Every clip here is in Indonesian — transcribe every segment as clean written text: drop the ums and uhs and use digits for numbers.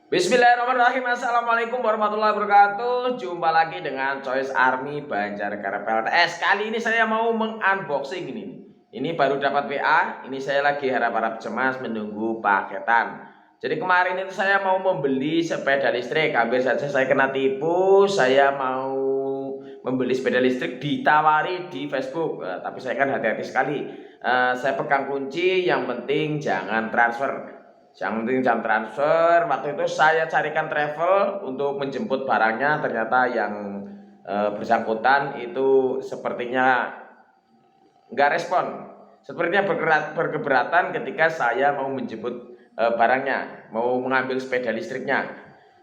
Bismillahirrahmanirrahim. Assalamualaikum warahmatullahi wabarakatuh. Jumpa lagi dengan Choice Army Banjarnegara PLTS. Kali ini saya mau mengunboxing ini. Ini baru dapat WA. Ini saya lagi harap-harap cemas menunggu paketan. Jadi kemarin itu saya mau membeli sepeda listrik. Hampir saja saya kena tipu. Saya mau membeli sepeda listrik ditawari di Facebook. Tapi saya kan hati-hati sekali. Saya pegang kunci. Yang penting jangan transfer. Yang penting jam transfer. Waktu itu saya carikan travel untuk menjemput barangnya. Ternyata yang bersangkutan itu sepertinya nggak respon. Sepertinya berkeberatan ketika saya mau menjemput barangnya, mau mengambil sepeda listriknya.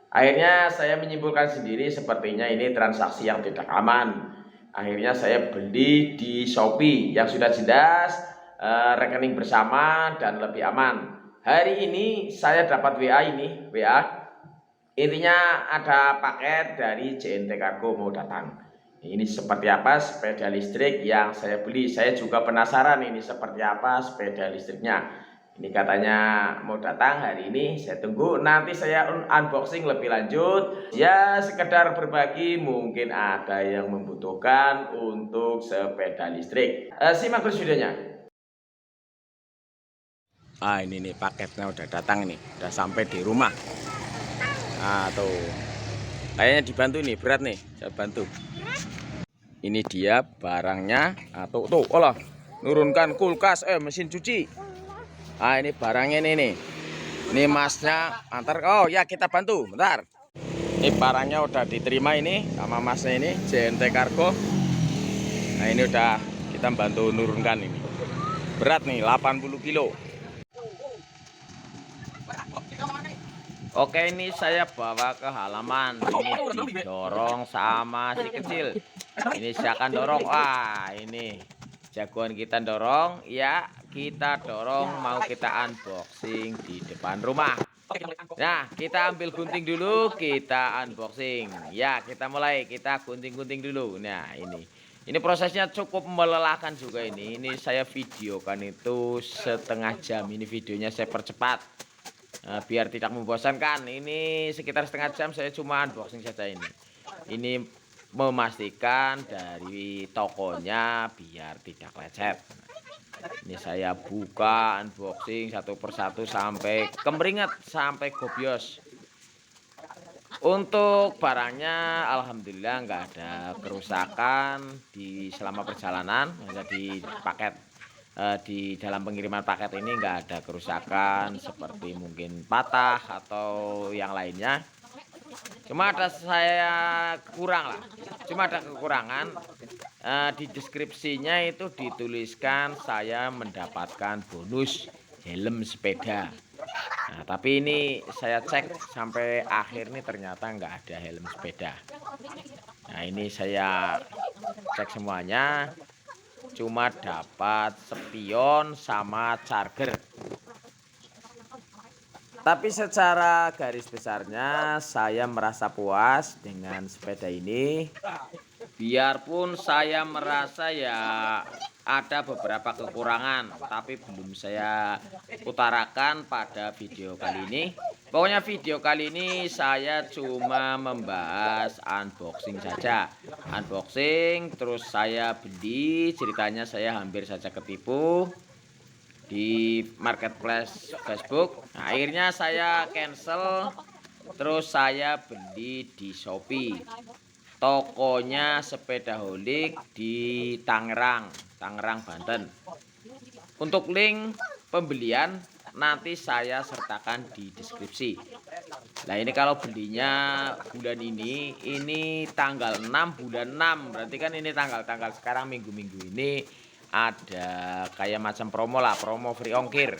Akhirnya saya menyimpulkan sendiri sepertinya ini transaksi yang tidak aman. Akhirnya saya beli di Shopee yang sudah jelas rekening bersama dan lebih aman. Hari ini saya dapat WA. Intinya ada paket dari JNT Cargo mau datang. Ini seperti apa sepeda listrik yang saya beli. Saya juga penasaran ini seperti apa sepeda listriknya. Ini katanya mau datang hari ini. Saya tunggu. Nanti saya unboxing lebih lanjut. Ya sekedar berbagi, mungkin ada yang membutuhkan untuk sepeda listrik. Simak terus videonya. Ini nih paketnya udah datang nih, udah sampai di rumah. Nah tuh, kayaknya dibantu nih, berat nih, saya bantu. Ini dia barangnya. Tuh, olah, nurunkan kulkas, mesin cuci. Ini barangnya nih. Ini masnya antar. Oh ya, kita bantu, bentar. Ini barangnya udah diterima ini sama masnya ini, JNT Cargo. Nah ini udah kita bantu nurunkan ini. Berat nih, 80 kilo. Oke, ini saya bawa ke halaman. Ini didorong sama si kecil. Ini saya akan dorong. Wah, ini jagoan kita dorong. Ya, kita dorong. Mau kita unboxing di depan rumah. Nah, kita ambil gunting dulu. Kita unboxing. Ya, kita mulai. Kita gunting-gunting dulu. Nah, ini prosesnya cukup melelahkan juga ini. Ini saya videokan itu setengah jam. Ini videonya saya percepat. Biar tidak membosankan. Ini sekitar setengah jam saya cuma unboxing saja ini. Ini memastikan dari tokonya biar tidak lecet. Ini saya buka unboxing satu persatu sampai kemeringat, sampai gobios. Untuk barangnya alhamdulillah nggak ada kerusakan di selama perjalanan. Jadi paket di dalam pengiriman paket ini nggak ada kerusakan seperti mungkin patah atau yang lainnya. Cuma ada kekurangan di deskripsinya itu dituliskan saya mendapatkan bonus helm sepeda. Nah tapi ini saya cek sampai akhir nih ternyata nggak ada helm sepeda. Nah ini saya cek semuanya, cuma dapat spion sama charger. Tapi secara garis besarnya saya merasa puas dengan sepeda ini. Biarpun saya merasa ya ada beberapa kekurangan, tapi belum saya utarakan pada video kali ini. Pokoknya video kali ini saya cuma membahas unboxing saja. Unboxing terus saya beli, ceritanya saya hampir saja ketipu di marketplace Facebook. Nah, akhirnya saya cancel, terus saya beli di Shopee. Tokonya Sepedaholic di Tangerang, Banten. Untuk link pembelian nanti saya sertakan di deskripsi. Nah ini kalau belinya bulan ini tanggal 6 bulan 6. Berarti kan ini tanggal sekarang minggu-minggu ini ada kayak macam promo lah, promo free ongkir.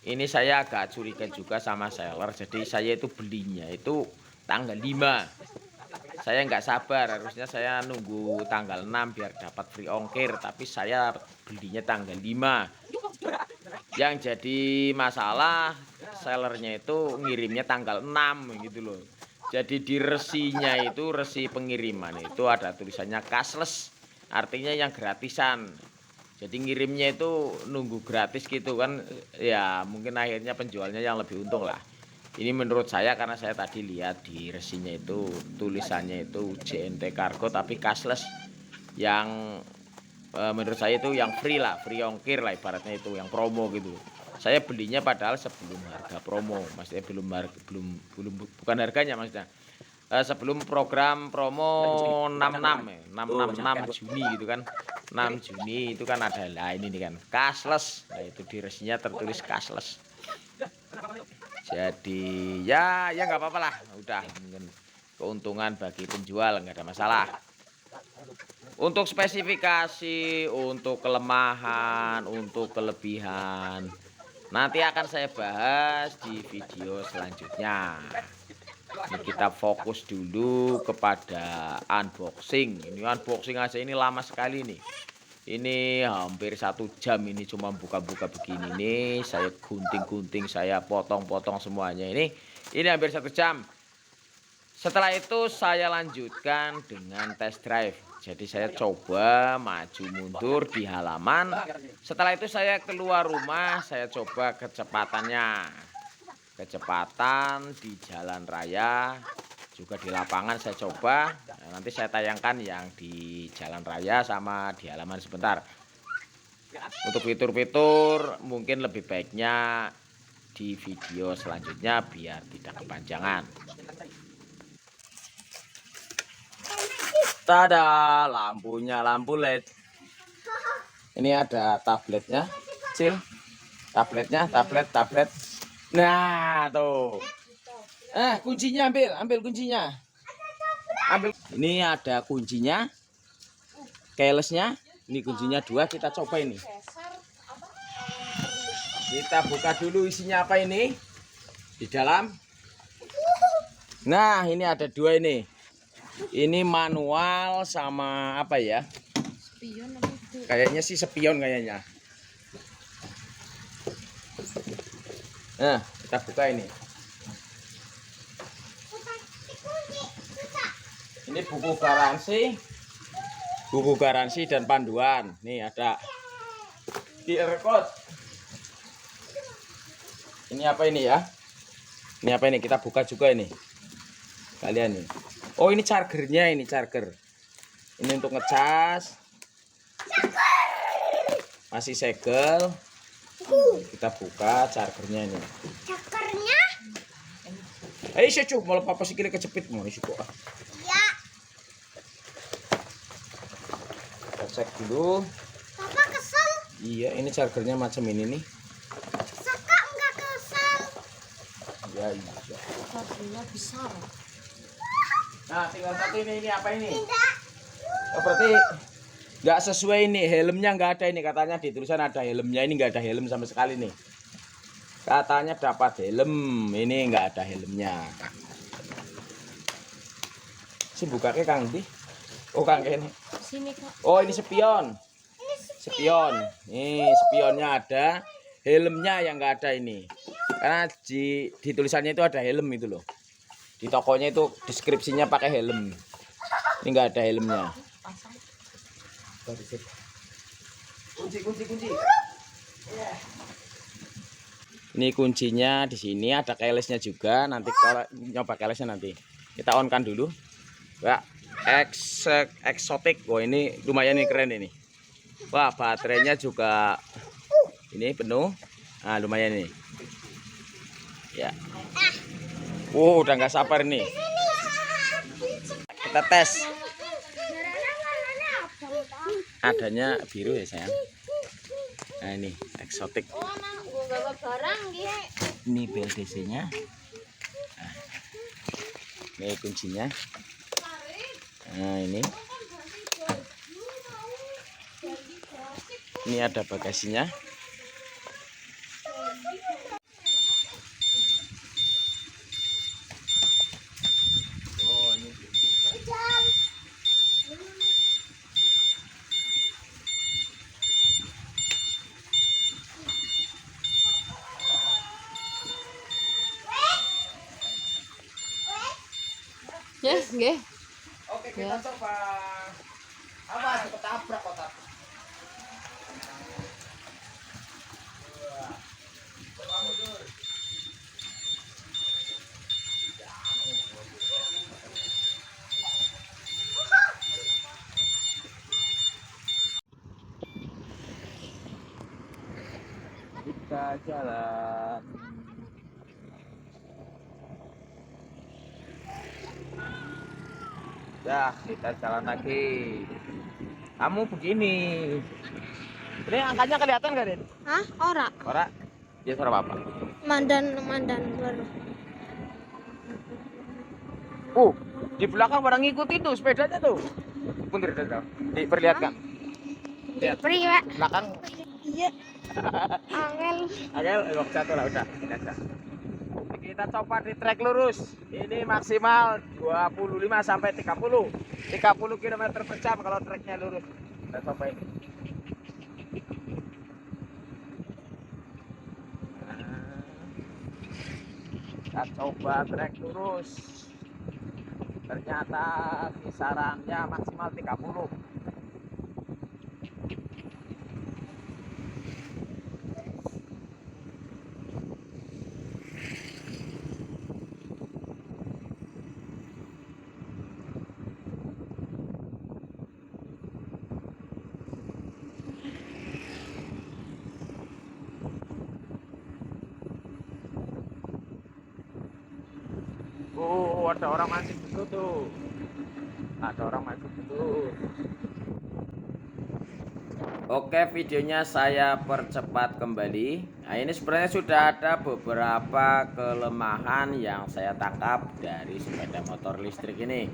Ini saya agak curiga juga sama seller. Jadi saya itu belinya itu tanggal 5. Saya nggak sabar, harusnya saya nunggu tanggal 6 biar dapat free ongkir, tapi saya belinya tanggal 5. Yang jadi masalah sellernya itu ngirimnya tanggal 6 gitu loh. Jadi di resinya itu, resi pengiriman itu ada tulisannya cashless, artinya yang gratisan. Jadi ngirimnya itu nunggu gratis gitu kan, ya mungkin akhirnya penjualnya yang lebih untung lah. Ini menurut saya karena saya tadi lihat di resinya itu tulisannya itu JNT Cargo tapi cashless, yang menurut saya itu yang free lah, free ongkir lah ibaratnya, itu yang promo gitu. Saya belinya padahal sebelum harga promo, maksudnya belum bukan harganya maksudnya. Sebelum program promo 66 ya, 666 Juni gitu kan. 6 Juni itu kan ada lah ini nih kan cashless. Nah, itu di resinya tertulis cashless. Jadi ya nggak apa-apa lah, udah mungkin keuntungan bagi penjual, nggak ada masalah. Untuk spesifikasi, untuk kelemahan, untuk kelebihan, nanti akan saya bahas di video selanjutnya. Ini kita fokus dulu kepada unboxing. Ini unboxing aja ini lama sekali nih. Ini hampir 1 jam ini cuma buka-buka begini nih. Saya gunting-gunting, saya potong-potong semuanya ini hampir 1 jam. Setelah itu saya lanjutkan dengan test drive. Jadi saya coba maju mundur di halaman. Setelah itu saya keluar rumah, saya coba kecepatannya. Kecepatan di jalan raya, juga di lapangan saya coba. Nah, nanti saya tayangkan yang di jalan raya sama di halaman sebentar. Untuk fitur-fitur mungkin lebih baiknya di video selanjutnya biar tidak kepanjangan. Tada, lampunya lampu LED. Ini ada tabletnya, kecil. Tablet. Nah, tuh. Kuncinya ambil kuncinya. Ambil. Ini ada kuncinya. Keylessnya. Ini kuncinya 2, kita coba ini. Kita buka dulu isinya apa ini di dalam. Nah, ini ada 2 ini. Ini manual sama apa ya? Spion. Kayaknya sih spion kayaknya. Nah, kita buka ini. Ini buku garansi dan panduan. Nih ada QR code. Ini apa ini ya? Ini apa ini? Kita buka juga ini. Kalian nih. Oh, ini chargernya, ini charger. Ini untuk ngecas. Masih segel. Kita buka chargernya ini. Chargernya? Ayo cuy, malah papa sikile kejepit mau isi kok. Ya. Kita cek dulu. Papa kesel. Iya, ini chargernya macam ini nih. Kakak enggak kesel. Ya, iya. Chargernya besar. Nah, tinggal satu ini apa ini? Tidak. Oh, berarti nggak sesuai ini, helmnya nggak ada ini, katanya di tulisan ada helmnya, ini nggak ada helm sama sekali nih. Katanya dapat helm, ini nggak ada helmnya. Si buka ke Kang di? Oh Kang ini. Sini Kak. Oh ini spion. Spion. Nih spionnya ada, helmnya yang nggak ada ini. Karena di tulisannya itu ada helm itu loh. Di tokonya itu deskripsinya pakai helm. Ini nggak ada helmnya. Kunci. Ini kuncinya di sini, ada keylessnya juga. Nanti kalau nyoba keylessnya nanti kita on kan dulu. Wah, eksotik. Wah ini lumayan nih, keren ini. Wah baterainya juga ini penuh. Nah lumayan nih. Ya. Udah nggak sabar nih. Kita tes. Adanya biru ya sayang. Nah ini eksotik. Ini BLDC-nya. Nah, ini kuncinya. Nah ini. Ini ada bagasinya. Yes, nggih. Oke, kita coba. Apa ketabrak kotak? jalan. Ya, kita jalan lagi. Kamu begini. Ini angkanya kelihatan gak, Den? Hah? Ora. Ora? Dia suara apa? Mandan baru. Di belakang barang ngikut itu sepedanya tuh. Puntir, diperlihatkan. Lihat. Pri, Pak. Belakang. Iya. Angel. Oke, satu lah udah. Ini aja. Kita coba di trek lurus. Ini maksimal 25 sampai 30. 30 km per jam kalau treknya lurus. Kita coba ini. Kita coba trek lurus. Ternyata kisarannya maksimal 30. Ada orang masuk dulu tuh. Ada orang masuk dulu. Oke, videonya saya percepat kembali. Nah, ini sebenarnya sudah ada beberapa kelemahan yang saya tangkap dari sepeda motor listrik ini.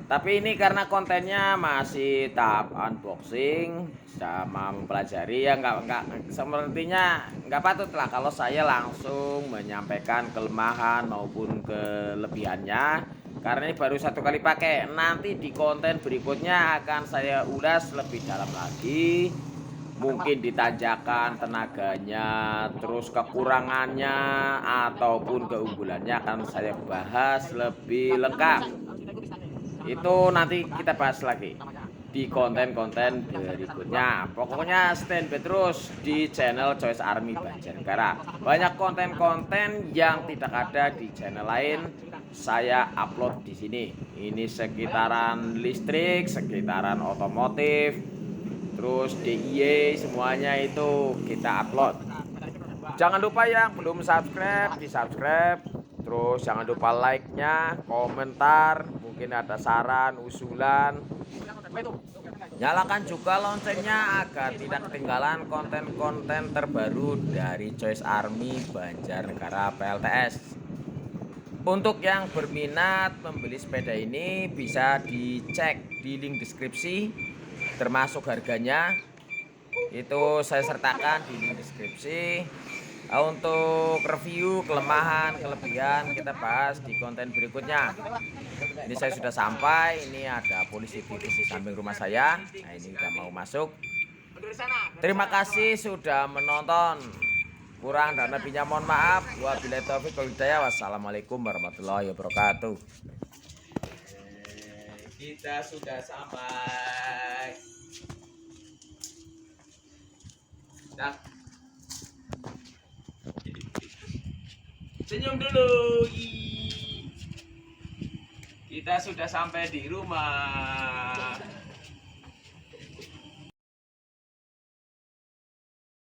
Tapi ini karena kontennya masih tahap unboxing sama mempelajari, ya nggak sepertinya nggak patut lah kalau saya langsung menyampaikan kelemahan maupun kelebihannya, karena ini baru satu kali pakai. Nanti di konten berikutnya akan saya ulas lebih dalam lagi, mungkin ditanjakan tenaganya, terus kekurangannya ataupun keunggulannya akan saya bahas lebih lengkap. Itu nanti kita bahas lagi di konten-konten berikutnya. Pokoknya stand by terus di channel Choice Army Banjarnegara. Banyak konten-konten yang tidak ada di channel lain saya upload di sini. Ini sekitaran listrik, sekitaran otomotif, terus DIY, semuanya itu kita upload. Jangan lupa yang belum subscribe di subscribe. Terus jangan lupa like-nya, komentar, mungkin ada saran, usulan. Nyalakan juga loncengnya agar tidak ketinggalan konten-konten terbaru dari Choice Army Banjarnegara PLTS. Untuk yang berminat membeli sepeda ini bisa dicek di link deskripsi, termasuk harganya. Itu saya sertakan di link deskripsi. Untuk review kelemahan kelebihan kita bahas di konten berikutnya. Ini saya sudah sampai. Ini ada polisi tikus di samping rumah saya. Nah, ini udah mau masuk. Terima kasih sudah menonton. Kurang dan lebihnya mohon maaf. Wabillahi taufiq wal hidayah. Wassalamualaikum warahmatullahi wabarakatuh. Kita sudah sampai. Dah. Senyum dulu. Kita sudah sampai di rumah.